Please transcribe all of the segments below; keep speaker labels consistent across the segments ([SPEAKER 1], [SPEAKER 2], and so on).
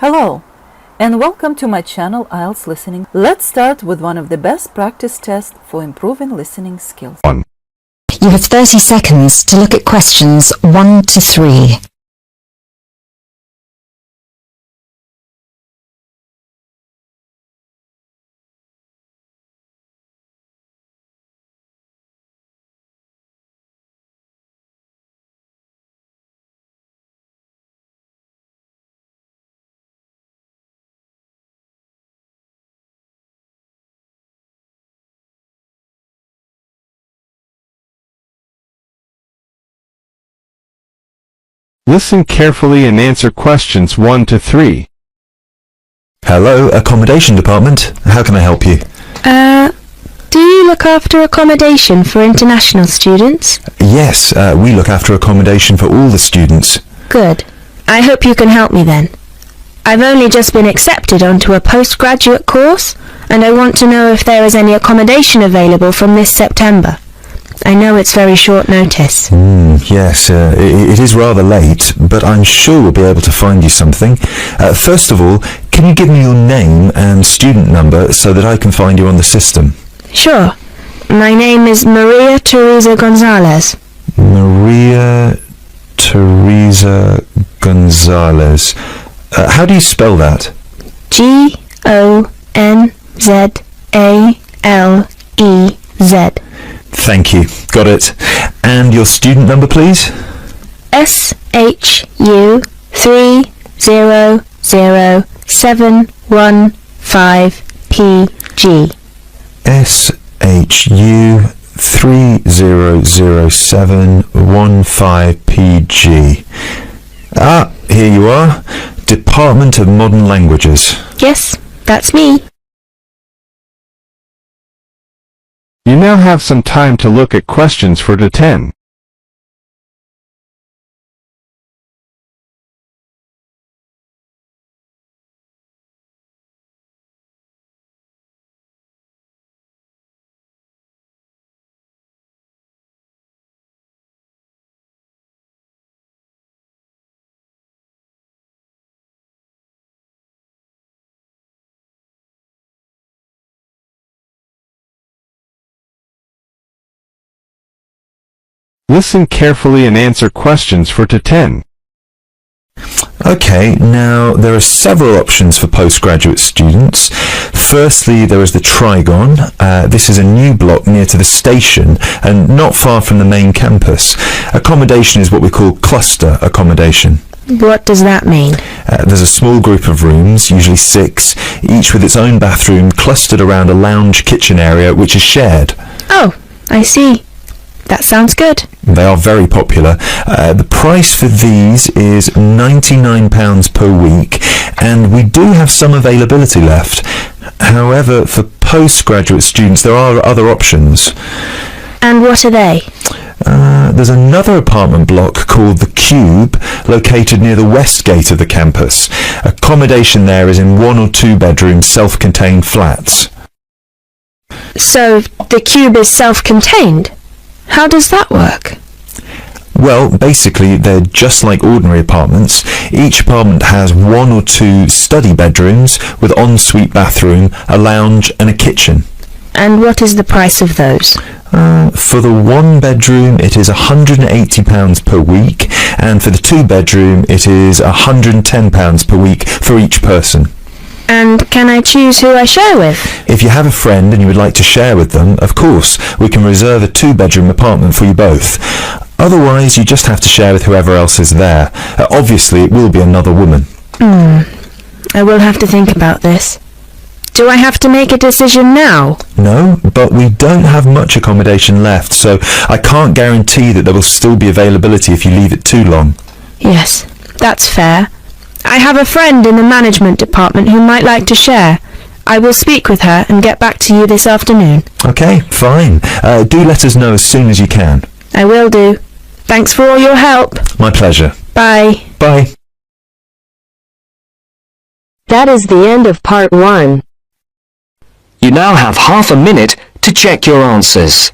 [SPEAKER 1] Hello, and welcome to my channel IELTS Listening. Let's start with one of the best practice tests for improving listening skills.
[SPEAKER 2] You have 30 seconds to look at questions 1 to 3.
[SPEAKER 3] Listen carefully and answer questions 1 to 3.
[SPEAKER 4] Hello, accommodation department. How can I help you?
[SPEAKER 5] Do you look after accommodation for international students?
[SPEAKER 4] Yes, we look after accommodation for all the students.
[SPEAKER 5] Good. I hope you can help me then. I've only just been accepted onto a postgraduate course, and I want to know if there is any accommodation available from this September. I know it's very short notice.
[SPEAKER 4] Yes, it is rather late, but I'm sure we'll be able to find you something. First of all, can you give me your name and student number so that I can find you on the system?
[SPEAKER 5] Sure. My name is Maria Teresa Gonzalez.
[SPEAKER 4] Maria Teresa Gonzalez. How do you spell that?
[SPEAKER 5] Gonzalez.
[SPEAKER 4] Thank you. Got it. And your student number, please?
[SPEAKER 5] SHU300715PG.
[SPEAKER 4] SHU300715PG. Ah, here you are. Department of Modern Languages.
[SPEAKER 5] Yes, that's me.
[SPEAKER 3] You now have some time to look at questions 4 to 10. Listen carefully and answer questions 4 to 10.
[SPEAKER 4] Okay, now there are several options for postgraduate students. Firstly, there is the Trigon. This is a new block near to the station and not far from the main campus. Accommodation is what we call cluster accommodation.
[SPEAKER 5] What does that mean?
[SPEAKER 4] There's a small group of rooms, usually 6, each with its own bathroom clustered around a lounge kitchen area which is shared.
[SPEAKER 5] Oh, I see. That sounds good.
[SPEAKER 4] They are very popular. The price for these is £99 per week, and we do have some availability left. However, for postgraduate students, there are other options.
[SPEAKER 5] And what are they?
[SPEAKER 4] There's another apartment block called The Cube, located near the west gate of the campus. Accommodation there is in 1 or 2 bedroom self-contained flats.
[SPEAKER 5] So, the cube is self-contained? How does that work?
[SPEAKER 4] Well, basically, they're just like ordinary apartments. Each apartment has 1 or 2 study bedrooms with ensuite bathroom, a lounge and a kitchen.
[SPEAKER 5] And what is the price of those?
[SPEAKER 4] For the 1 bedroom, it is £180 per week, and for the 2 bedroom, it is £110 per week for each person.
[SPEAKER 5] And can I choose who I share with?
[SPEAKER 4] If you have a friend and you would like to share with them, of course, we can reserve a 2-bedroom apartment for you both. Otherwise, you just have to share with whoever else is there. Obviously, it will be another woman.
[SPEAKER 5] I will have to think about this. Do I have to make a decision now?
[SPEAKER 4] No, but we don't have much accommodation left, so I can't guarantee that there will still be availability if you leave it too long.
[SPEAKER 5] Yes, that's fair. I have a friend in the management department who might like to share. I will speak with her and get back to you this afternoon.
[SPEAKER 4] Okay, fine. Do let us know as soon as you can.
[SPEAKER 5] I will do. Thanks for all your help.
[SPEAKER 4] My pleasure.
[SPEAKER 5] Bye.
[SPEAKER 4] Bye.
[SPEAKER 6] That is the end of part 1.
[SPEAKER 7] You now have half a minute to check your answers.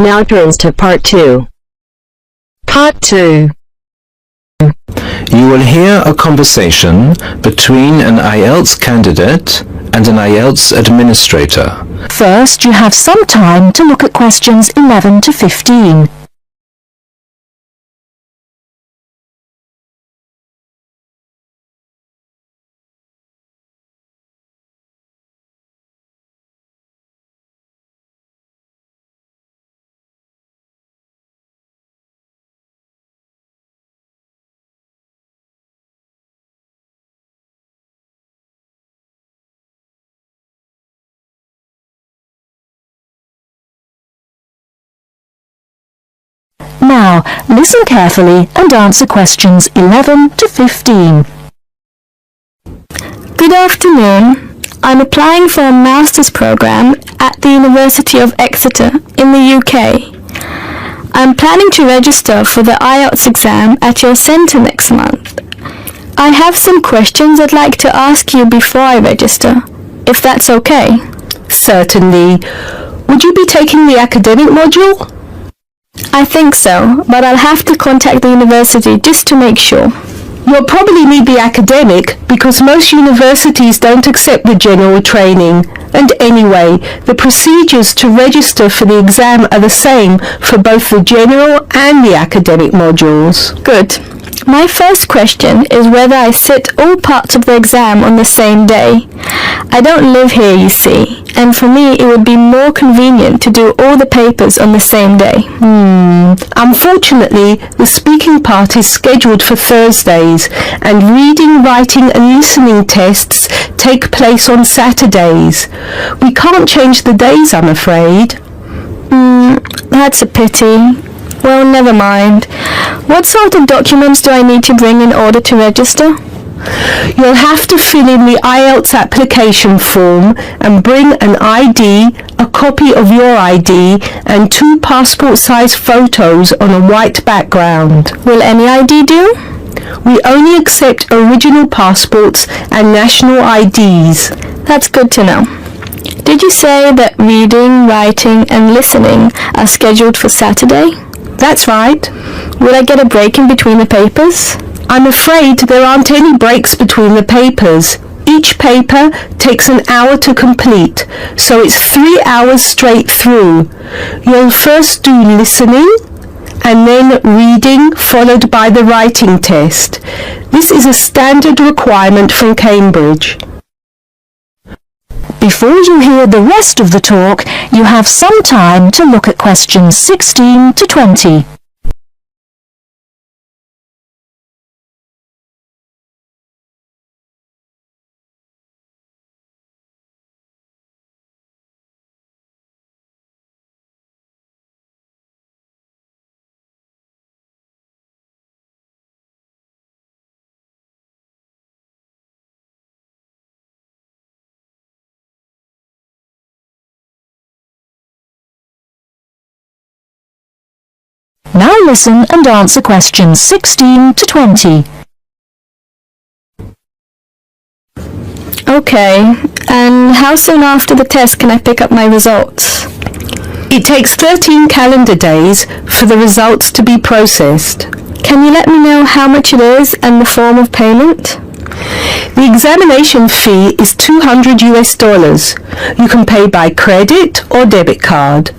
[SPEAKER 6] Now turns to Part 2. Part 2.
[SPEAKER 7] You will hear a conversation between an Ielts candidate and an Ielts administrator.
[SPEAKER 2] First, you have some time to look at questions 11 to 15. Now, listen carefully and answer questions 11 to 15.
[SPEAKER 5] Good afternoon. I'm applying for a master's program at the University of Exeter in the UK. I'm planning to register for the IELTS exam at your centre next month. I have some questions I'd like to ask you before I register, if that's okay.
[SPEAKER 8] Certainly. Would you be taking the academic module?
[SPEAKER 5] I think so, but I'll have to contact the university just to make sure.
[SPEAKER 8] You'll probably need the academic because most universities don't accept the general training. And anyway, the procedures to register for the exam are the same for both the general and the academic modules.
[SPEAKER 5] Good. My first question is whether I sit all parts of the exam on the same day. I don't live here, you see, and for me it would be more convenient to do all the papers on the same day.
[SPEAKER 8] Unfortunately, the speaking part is scheduled for Thursdays, and reading, writing and listening tests take place on Saturdays. We can't change the days, I'm afraid.
[SPEAKER 5] That's a pity. Well, never mind. What sort of documents do I need to bring in order to register?
[SPEAKER 8] You'll have to fill in the IELTS application form and bring an ID, a copy of your ID and 2 passport-size photos on a white background.
[SPEAKER 5] Will any ID do?
[SPEAKER 8] We only accept original passports and national IDs.
[SPEAKER 5] That's good to know. Did you say that reading, writing and listening are scheduled for Saturday?
[SPEAKER 8] That's right.
[SPEAKER 5] Will I get a break in between the papers?
[SPEAKER 8] I'm afraid there aren't any breaks between the papers. Each paper takes an hour to complete, so it's 3 hours straight through. You'll first do listening, and then reading, followed by the writing test. This is a standard requirement from Cambridge.
[SPEAKER 2] Before you hear the rest of the talk, you have some time to look at questions 16 to 20. Now listen and answer questions 16 to 20.
[SPEAKER 5] Okay, and how soon after the test can I pick up my results?
[SPEAKER 8] It takes 13 calendar days for the results to be processed.
[SPEAKER 5] Can you let me know how much it is and the form of payment?
[SPEAKER 8] The examination fee is $200 US. You can pay by credit or debit card.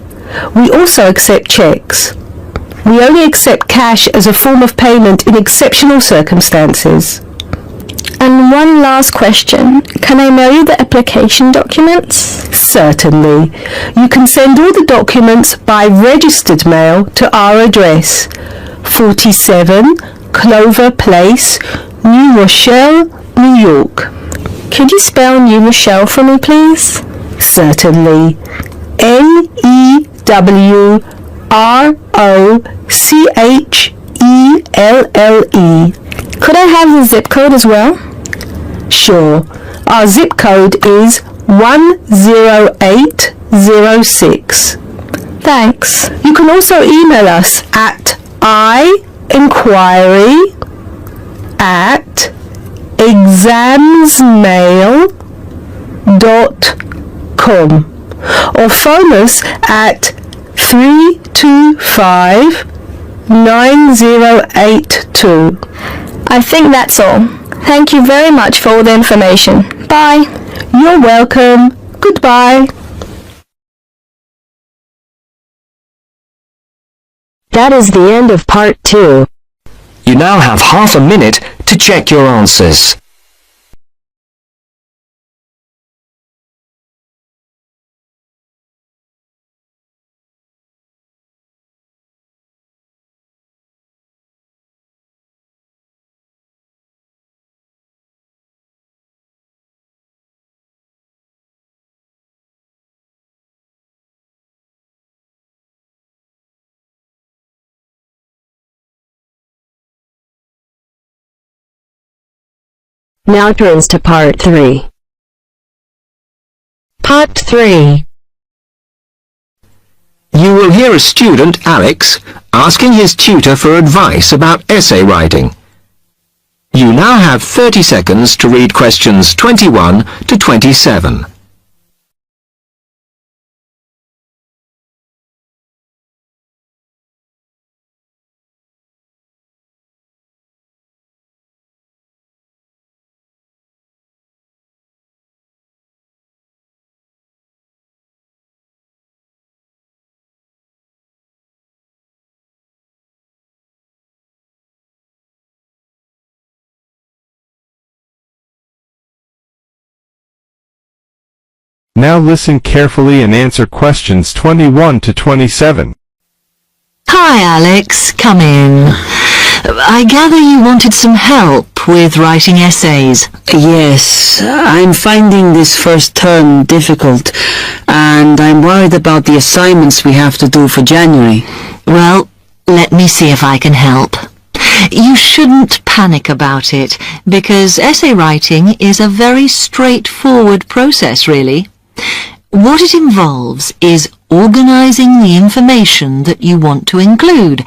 [SPEAKER 8] We also accept checks. We only accept cash as a form of payment in exceptional circumstances.
[SPEAKER 5] And one last question. Can I mail you the application documents?
[SPEAKER 8] Certainly. You can send all the documents by registered mail to our address, 47 Clover Place, New Rochelle, New York.
[SPEAKER 5] Could you spell New Rochelle for me, please?
[SPEAKER 8] Certainly. NEWROCHELLE.
[SPEAKER 5] Could I have the zip code as well?
[SPEAKER 8] Sure. Our zip code is 10806.
[SPEAKER 5] Thanks.
[SPEAKER 8] You can also email us at inquiry@examsmail.com or phone us at 325 9082.
[SPEAKER 5] I think that's all. Thank you very much for all the information. Bye.
[SPEAKER 8] You're welcome. Goodbye.
[SPEAKER 6] That is the end of part 2.
[SPEAKER 7] You now have half a minute to check your answers.
[SPEAKER 6] Now turns to part 3. Part 3.
[SPEAKER 7] You will hear a student, Alex, asking his tutor for advice about essay writing. You now have 30 seconds to read questions 21 to 27.
[SPEAKER 3] Now listen carefully and answer questions 21 to 27.
[SPEAKER 2] Hi, Alex. Come in. I gather you wanted some help with writing essays.
[SPEAKER 9] Yes, I'm finding this first term difficult, and I'm worried about the assignments we have to do for January.
[SPEAKER 2] Well, let me see if I can help. You shouldn't panic about it, because essay writing is a very straightforward process, really. What it involves is organizing the information that you want to include.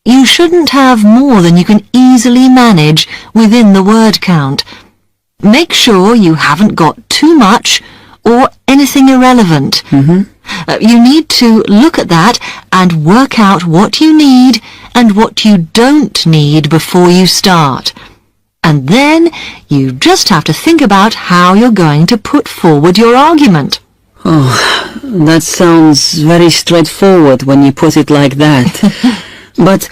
[SPEAKER 2] You shouldn't have more than you can easily manage within the word count. Make sure you haven't got too much or anything irrelevant. You need to look at that and work out what you need and what you don't need before you start. And then you just have to think about how you're going to put forward your argument.
[SPEAKER 9] Oh, that sounds very straightforward when you put it like that. But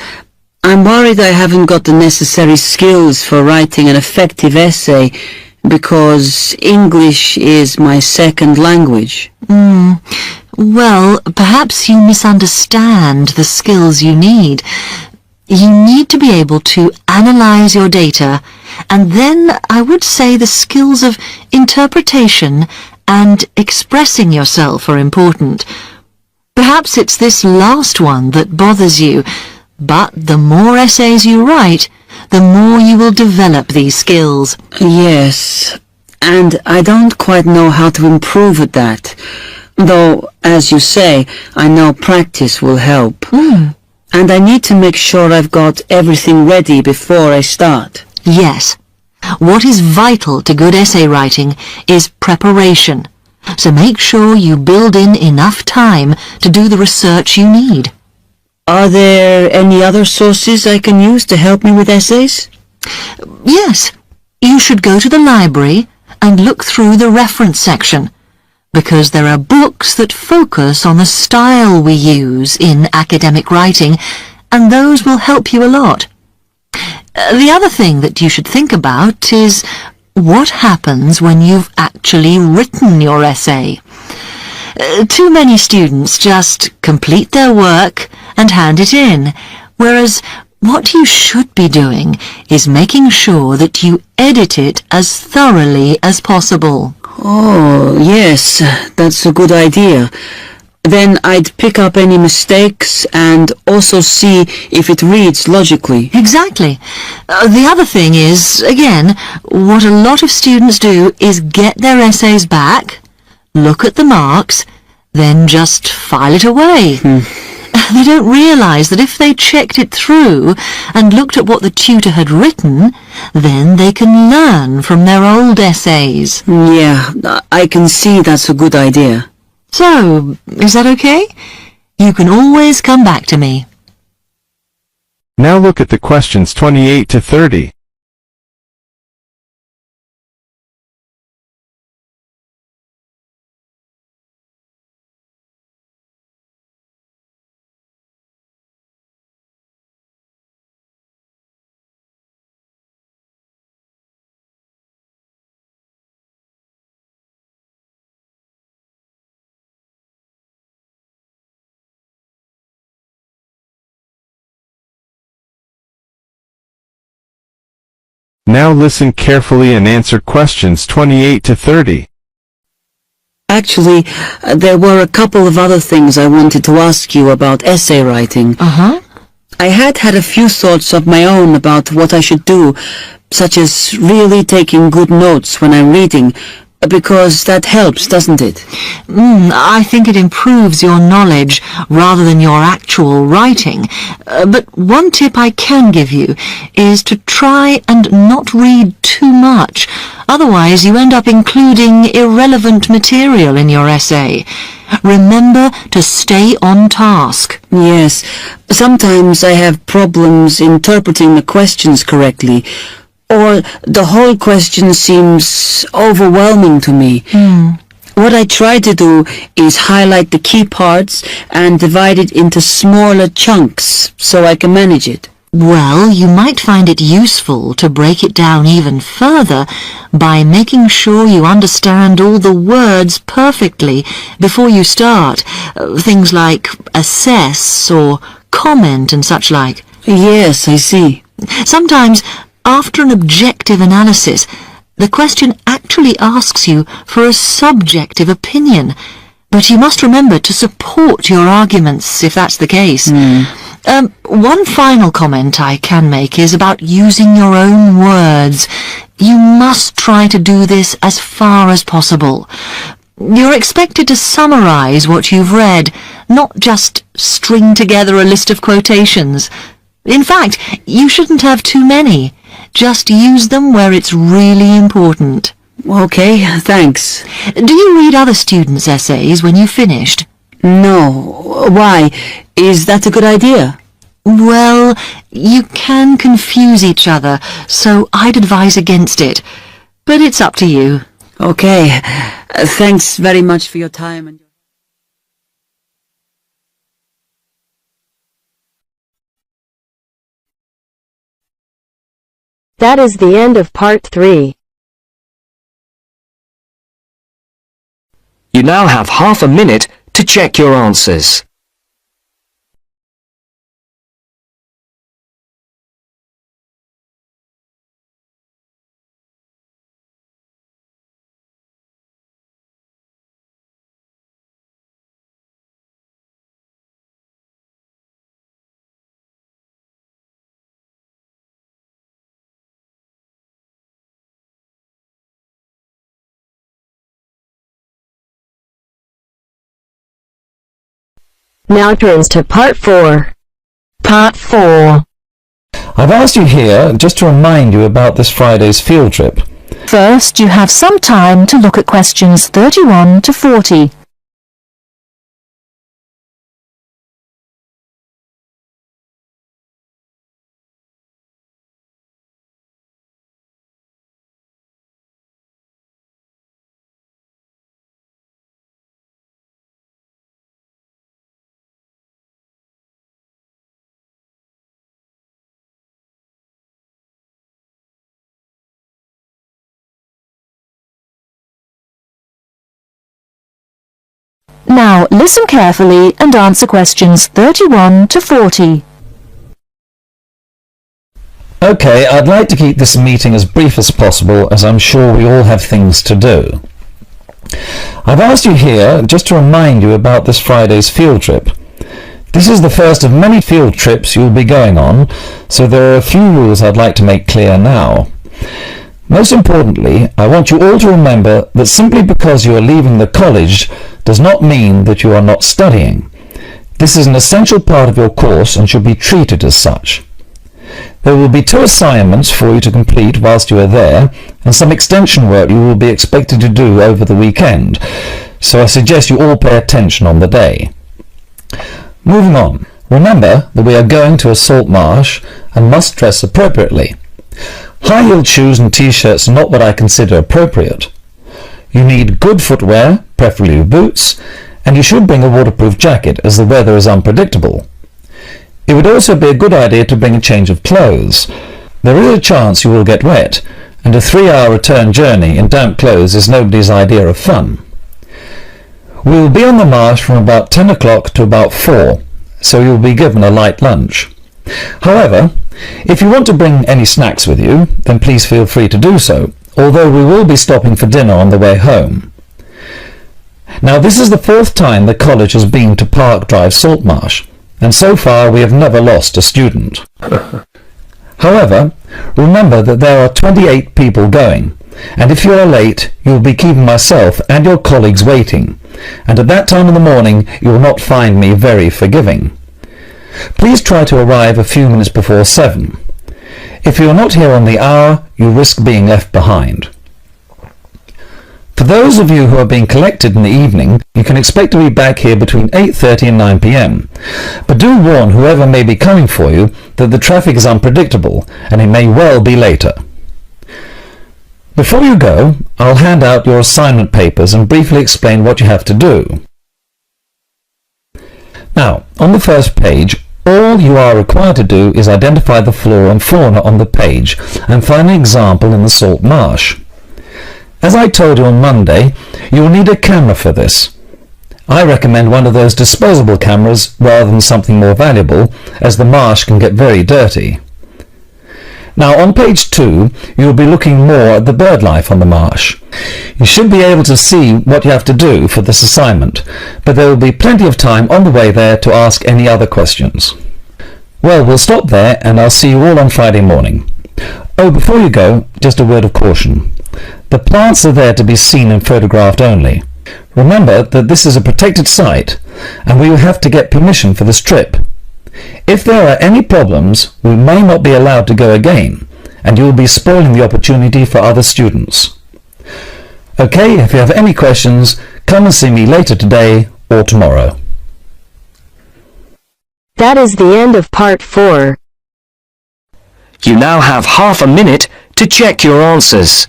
[SPEAKER 9] I'm worried I haven't got the necessary skills for writing an effective essay, because English is my second language.
[SPEAKER 2] Well, perhaps you misunderstand the skills you need. You need to be able to analyze your data, and then I would say the skills of interpretation and expressing yourself are important. Perhaps it's this last one that bothers you, but the more essays you write, the more you will develop these skills.
[SPEAKER 9] Yes, and I don't quite know how to improve at that. Though, as you say, I know practice will help. And I need to make sure I've got everything ready before I start.
[SPEAKER 2] Yes. What is vital to good essay writing is preparation. So make sure you build in enough time to do the research you need.
[SPEAKER 9] Are there any other sources I can use to help me with essays?
[SPEAKER 2] Yes. You should go to the library and look through the reference section, because there are books that focus on the style we use in academic writing, and those will help you a lot. The other thing that you should think about is what happens when you've actually written your essay. Too many students just complete their work and hand it in, whereas what you should be doing is making sure that you edit it as thoroughly as possible.
[SPEAKER 9] Oh, yes, that's a good idea. Then I'd pick up any mistakes and also see if it reads logically.
[SPEAKER 2] Exactly. The other thing is, again, what a lot of students do is get their essays back, look at the marks, then just file it away. They don't realise that if they checked it through and looked at what the tutor had written, then they can learn from their old essays.
[SPEAKER 9] Yeah, I can see that's a good idea.
[SPEAKER 2] So, is that okay? You can always come back to me.
[SPEAKER 3] Now look at the questions 28 to 30. Now listen carefully and answer questions 28 to 30.
[SPEAKER 9] Actually, there were a couple of other things I wanted to ask you about essay writing.
[SPEAKER 2] Uh-huh.
[SPEAKER 9] I had a few thoughts of my own about what I should do, such as really taking good notes when I'm reading, because that helps, doesn't it?
[SPEAKER 2] I think it improves your knowledge rather than your actual writing. But one tip I can give you is to try and not read too much. Otherwise, you end up including irrelevant material in your essay. Remember to stay on task.
[SPEAKER 9] Yes, sometimes I have problems interpreting the questions correctly, or the whole question seems overwhelming to me. What I try to do is highlight the key parts and divide it into smaller chunks so I can manage it.
[SPEAKER 2] Well, you might find it useful to break it down even further by making sure you understand all the words perfectly before you start. Things like assess or comment and such like.
[SPEAKER 9] Yes, I see.
[SPEAKER 2] Sometimes, after an objective analysis, the question actually asks you for a subjective opinion, but you must remember to support your arguments if that's the case. One final comment I can make is about using your own words. You must try to do this as far as possible. You're expected to summarize what you've read, not just string together a list of quotations. In fact, you shouldn't have too many. Just use them where it's really important.
[SPEAKER 9] Okay, thanks.
[SPEAKER 2] Do you read other students' essays when you've finished?
[SPEAKER 9] No. Why? Is that a good idea?
[SPEAKER 2] Well, you can confuse each other, so I'd advise against it. But it's up to you.
[SPEAKER 9] Okay. Thanks very much for your time. And
[SPEAKER 6] That is the end of part 3.
[SPEAKER 7] You now have half a minute to check your answers.
[SPEAKER 6] Now turns to part 4.
[SPEAKER 2] Part 4.
[SPEAKER 10] I've asked you here just to remind you about this Friday's field trip.
[SPEAKER 11] First, you have some time to look at questions 31 to 40. Now, listen carefully and answer questions 31 to 40.
[SPEAKER 10] Okay, I'd like to keep this meeting as brief as possible, as I'm sure we all have things to do. I've asked you here just to remind you about this Friday's field trip. This is the first of many field trips you'll be going on, so there are a few rules I'd like to make clear now. Most importantly, I want you all to remember that simply because you are leaving the college does not mean that you are not studying. This is an essential part of your course and should be treated as such. There will be 2 assignments for you to complete whilst you are there, and some extension work you will be expected to do over the weekend, so I suggest you all pay attention on the day. Moving on. Remember that we are going to a salt marsh and must dress appropriately. High-heeled shoes and t-shirts are not what I consider appropriate. You need good footwear, preferably boots, and you should bring a waterproof jacket as the weather is unpredictable. It would also be a good idea to bring a change of clothes. There is a chance you will get wet, and a 3-hour return journey in damp clothes is nobody's idea of fun. We will be on the marsh from about 10 o'clock to about 4, so you will be given a light lunch. However, if you want to bring any snacks with you, then please feel free to do so, although we will be stopping for dinner on the way home. Now, this is the 4th time the college has been to Park Drive Saltmarsh, and so far we have never lost a student. However, remember that there are 28 people going, and if you are late, you will be keeping myself and your colleagues waiting, and at that time of the morning you will not find me very forgiving. Please try to arrive a few minutes before 7. If you are not here on the hour, you risk being left behind. For those of you who are being collected in the evening, you can expect to be back here between 8:30 and 9 p.m. But do warn whoever may be coming for you that the traffic is unpredictable and it may well be later. Before you go, I'll hand out your assignment papers and briefly explain what you have to do. Now, on the first page, all you are required to do is identify the flora and fauna on the page and find an example in the salt marsh. As I told you on Monday, you will need a camera for this. I recommend one of those disposable cameras rather than something more valuable, as the marsh can get very dirty. Now, on page 2, you will be looking more at the bird life on the marsh. You should be able to see what you have to do for this assignment, but there will be plenty of time on the way there to ask any other questions. Well, we'll stop there, and I'll see you all on Friday morning. Oh, before you go, just a word of caution. The plants are there to be seen and photographed only. Remember that this is a protected site, and we will have to get permission for this trip. If there are any problems, we may not be allowed to go again, and you will be spoiling the opportunity for other students. Okay, if you have any questions, come and see me later today or tomorrow.
[SPEAKER 6] That is the end of part 4.
[SPEAKER 7] You now have half a minute to check your answers.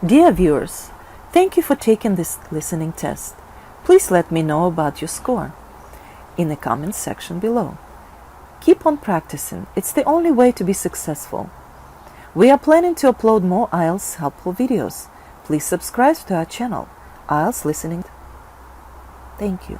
[SPEAKER 1] Dear viewers, thank you for taking this listening test. Please let me know about your score in the comments section below. Keep on practicing. It's the only way to be successful. We are planning to upload more IELTS helpful videos. Please subscribe to our channel, IELTS Listening. Thank you.